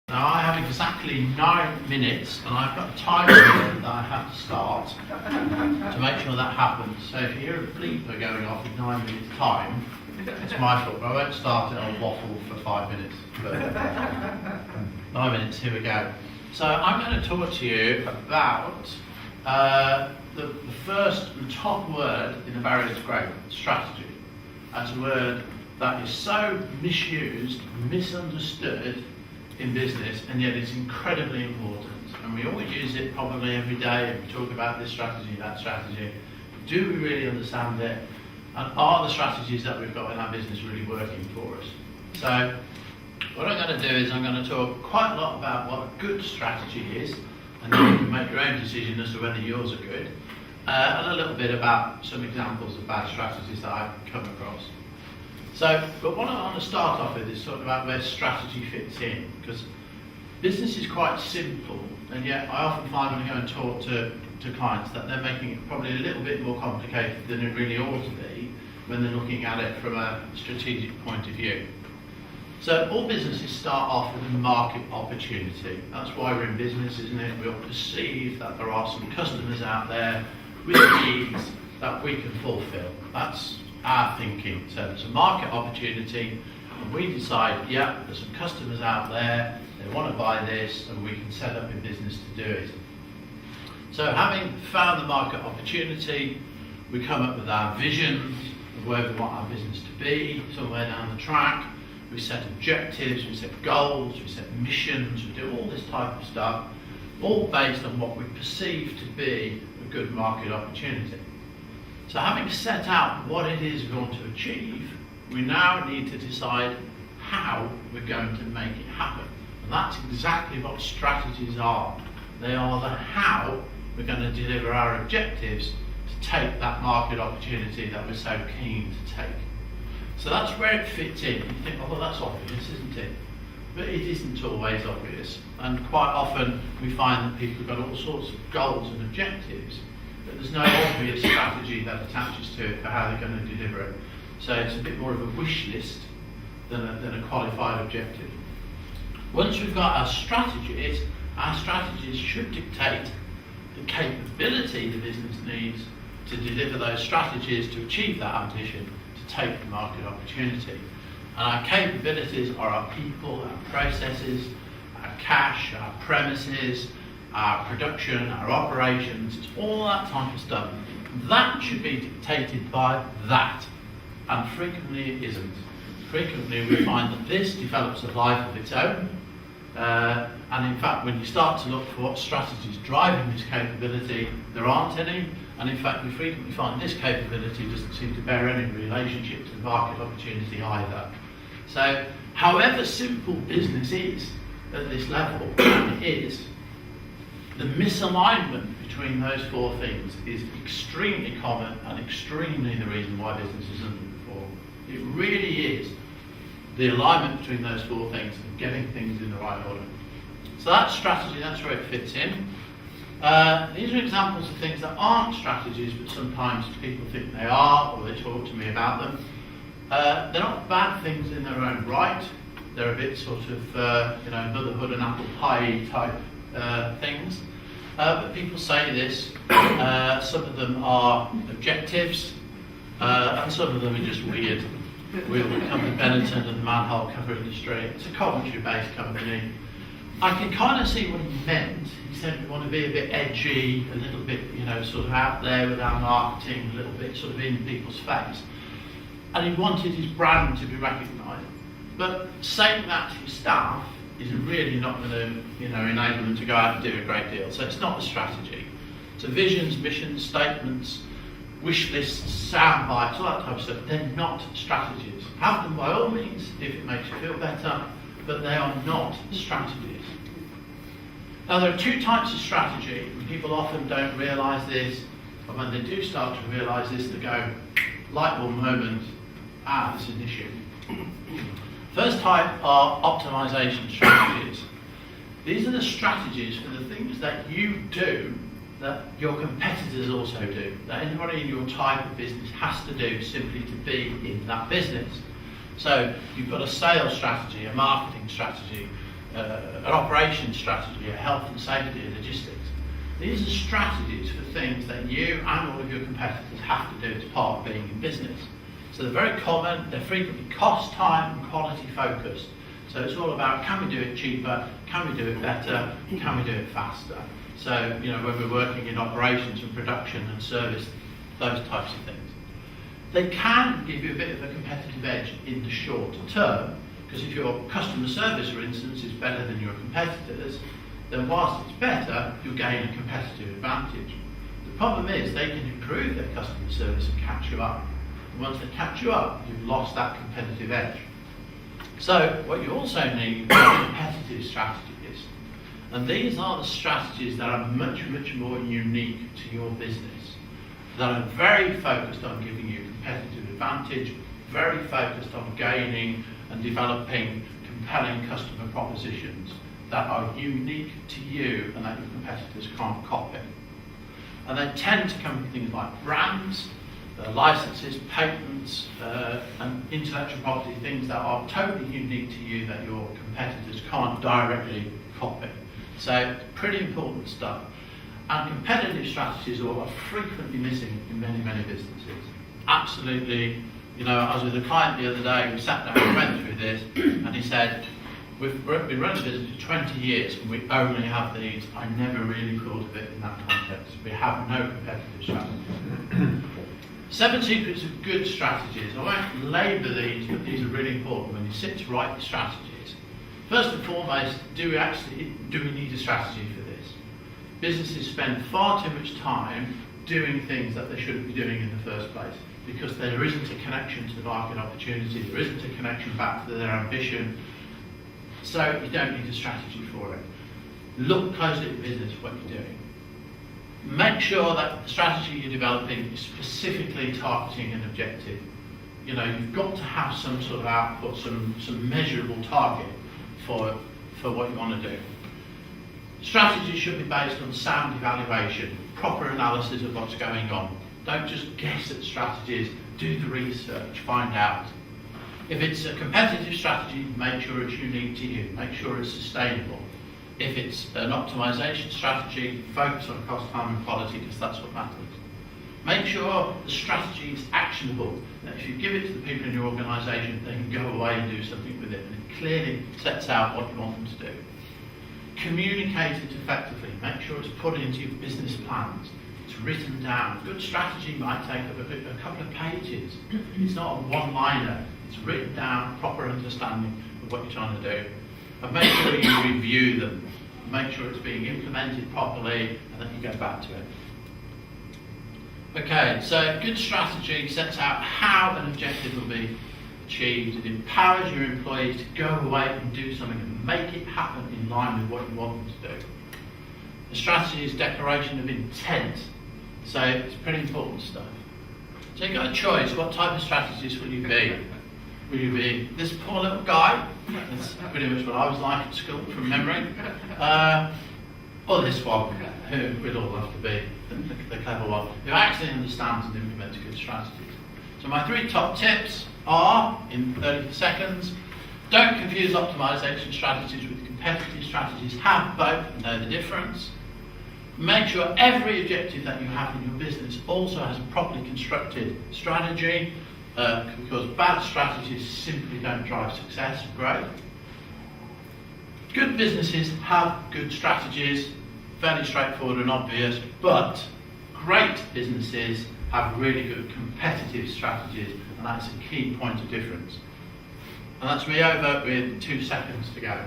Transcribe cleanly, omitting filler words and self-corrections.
Now I have exactly 9 minutes and I've got a timer that I have to start to make sure that happens. So if you hear a bleeper going off in 9 minutes time, it's my fault, but I won't start it on waffle for 5 minutes. But 9 minutes, here we go. So I'm going to talk to you about the top word in the barriers to growth, strategy. That's a word that is so misused, misunderstood in business, and yet it's incredibly important. And we always use it probably every day, and we talk about this strategy, that strategy. Do we really understand it? And are the strategies that we've got in our business really working for us? So what I'm going to do is I'm going to talk quite a lot about what a good strategy is, and then you can make your own decision as to whether yours are good, and a little bit about some examples of bad strategies that I've come across. So, but what I want to start off with is talking about where strategy fits in, because business is quite simple, and yet I often find when I go and talk to clients that they're making it probably a little bit more complicated than it really ought to be when they're looking at it from a strategic point of view. So all businesses start off with a market opportunity. That's why we're in business, isn't it? We all perceive that there are some customers out there with needs that we can fulfill. That's our thinking. So there's a market opportunity, and we decide, yeah, there's some customers out there, they want to buy this, and we can set up a business to do it. So having found the market opportunity, we come up with our visions of where we want our business to be somewhere down the track. We set objectives, we set goals, we set missions, we do all this type of stuff, all based on what we perceive to be a good market opportunity. So having set out what it is we want to achieve, we now need to decide how we're going to make it happen. And that's exactly what strategies are. They are the how we're going to deliver our objectives to take that market opportunity that we're so keen to take. So that's where it fits in. You think, oh, well, that's obvious, isn't it? But it isn't always obvious. And quite often we find that people have got all sorts of goals and objectives, but there's no obvious strategy that attaches to it for how they're going to deliver it. So it's a bit more of a wish list than a qualified objective. Once we've got our strategies should dictate the capability the business needs to deliver those strategies to achieve that ambition, to take the market opportunity. And our capabilities are our people, our processes, our cash, our premises, our production, our operations, it's all that type of stuff. That should be dictated by that, and frequently it isn't. Frequently we find that this develops a life of its own, and in fact when you start to look for what strategies driving this capability, there aren't any, and in fact we frequently find this capability doesn't seem to bear any relationship to the market opportunity either. So however simple business is at this level, and it is, the misalignment between those four things is extremely common and extremely the reason why business isn't performed. It really is the alignment between those four things and getting things in the right order. So that's strategy, that's where it fits in. These are examples of things that aren't strategies, but sometimes people think they are, or they talk to me about them. They're not bad things in their own right. They're a bit sort of, motherhood and apple pie type things. But people say this. Some of them are objectives, and some of them are just weird. We'll become the Benetton and the manhole cover industry. It's a Coventry-based company. I can kind of see what he meant. He said we want to be a bit edgy, a little bit, sort of out there with our marketing, a little bit sort of in people's face. And he wanted his brand to be recognised. But saying that to his staff is really not going to, enable them to go out and do a great deal. So it's not a strategy. So visions, missions, statements, wish lists, sound bites, all that type of stuff, they're not strategies. Have them by all means if it makes you feel better, but they are not strategies. Now there are two types of strategy. People often don't realise this, but when they do start to realise this, they go, light bulb moment, this is an issue. First type are optimization strategies. These are the strategies for the things that you do that your competitors also do, that anybody in your type of business has to do simply to be in that business. So you've got a sales strategy, a marketing strategy, an operations strategy, a health and safety and logistics. These are strategies for things that you and all of your competitors have to do as part of being in business. So they're very common, they're frequently cost, time and quality focused. So it's all about, can we do it cheaper, can we do it better, can we do it faster? So, you know, when we're working in operations and production and service, those types of things. They can give you a bit of a competitive edge in the short term, because if your customer service, for instance, is better than your competitors, then whilst it's better, you'll gain a competitive advantage. The problem is they can improve their customer service and catch you up. And once they catch you up, you've lost that competitive edge. So what you also need are competitive strategies. And these are the strategies that are much, much more unique to your business, that are very focused on giving you competitive advantage, very focused on gaining and developing compelling customer propositions that are unique to you and that your competitors can't copy. And they tend to come from things like brands, licenses, patents, and intellectual property, things that are totally unique to you that your competitors can't directly copy. So pretty important stuff. And competitive strategies are frequently missing in many, many businesses. Absolutely. You know, I was with a client the other day, we sat down and went through this, and he said, we've been running the business for 20 years and we only have these. I never really thought of it in that context. We have no competitive strategies. 7 secrets of good strategies. I won't labour these, but these are really important when you sit to write your strategies. First and foremost, do we need a strategy for this? Businesses spend far too much time doing things that they shouldn't be doing in the first place, because there isn't a connection to the market opportunity, there isn't a connection back to their ambition, so you don't need a strategy for it. Look closely at the business, what you're doing. Make sure that the strategy you're developing is specifically targeting an objective. You know, you've got to have some sort of output, some measurable target for what you want to do. Strategy should be based on sound evaluation, proper analysis of what's going on. Don't just guess at strategies, do the research, find out. If it's a competitive strategy, make sure it's unique to you, make sure it's sustainable. If it's an optimization strategy, focus on cost, time and quality, because that's what matters. Make sure the strategy is actionable. That if you give it to the people in your organisation, they can go away and do something with it, and it clearly sets out what you want them to do. Communicate it effectively. Make sure it's put into your business plans. It's written down. Good strategy might take up a couple of pages. It's not a one-liner. It's written down, proper understanding of what you're trying to do. And make sure you review them. Make sure it's being implemented properly, and then you go back to it. Okay, so good strategy sets out how an objective will be achieved. It empowers your employees to go away and do something and make it happen in line with what you want them to do. The strategy is declaration of intent, so it's pretty important stuff. So you've got a choice. What type of strategist will you be? Will you be this poor little guy? That's pretty much what I was like at school from memory. Or this one, who we'd all love to be, the clever one, who actually understands and implements good strategies. So my 3 top tips are, in 30 seconds, don't confuse optimization strategies with competitive strategies. Have both and know the difference. Make sure every objective that you have in your business also has a properly constructed strategy, because bad strategies simply don't drive success and growth. Good businesses have good strategies, fairly straightforward and obvious, but great businesses have really good competitive strategies, and that's a key point of difference. And that's me over with 2 seconds to go.